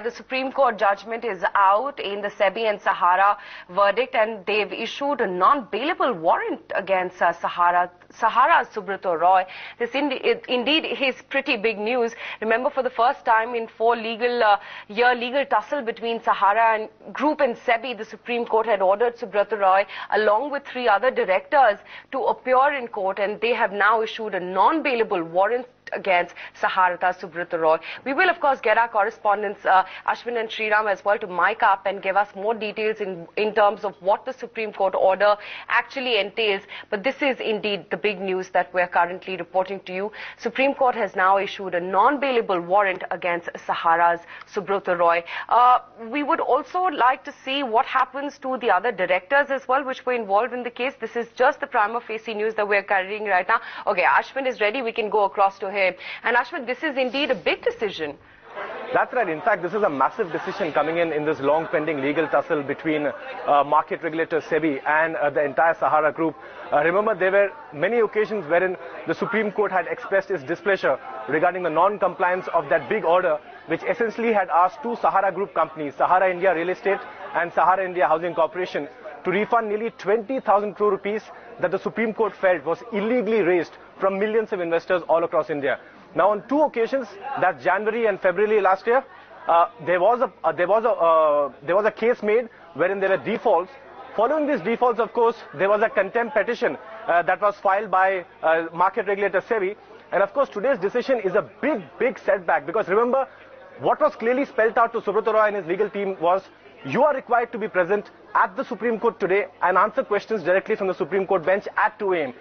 The Supreme Court judgment is out in the SEBI and Sahara verdict, and they've issued a non-bailable warrant against Sahara's Subrata Roy. This indeed is pretty big news. Remember, for the first time in 4-year legal tussle between Sahara and Group and SEBI, the Supreme Court had ordered Subrata Roy, along with 3 other directors, to appear in court, and they have now issued a non-bailable warrant against Sahara Subrata Roy. We will, of course, get our correspondents Ashwin and Sriram as well to mic up and give us more details in terms of what the Supreme Court order actually entails. But this is indeed the big news that we're currently reporting to you. Supreme Court has now issued a non-bailable warrant against Sahara's Subrata Roy. We would also like to see what happens to the other directors as well, which were involved in the case. This is just the prima facie news that we're carrying right now. Okay, Ashwin is ready. We can go across to him. And Ashwin, this is indeed a big decision. That's right. In fact, this is a massive decision coming in this long pending legal tussle between market regulator SEBI and the entire Sahara group. Remember, there were many occasions wherein the Supreme Court had expressed its displeasure regarding the non-compliance of that big order, which essentially had asked 2 Sahara group companies, Sahara India Real Estate and Sahara India Housing Corporation, to refund nearly 20,000 crore rupees that the Supreme Court felt was illegally raised from millions of investors all across India. Now, on 2 occasions, that's January and February last year, there was a case made wherein there were defaults. Following these defaults, of course, there was a contempt petition that was filed by market regulator SEBI. And of course, today's decision is a big setback, because remember, what was clearly spelled out to Subrata Roy and his legal team was, you are required to be present at the Supreme Court today and answer questions directly from the Supreme Court bench at 2 a.m.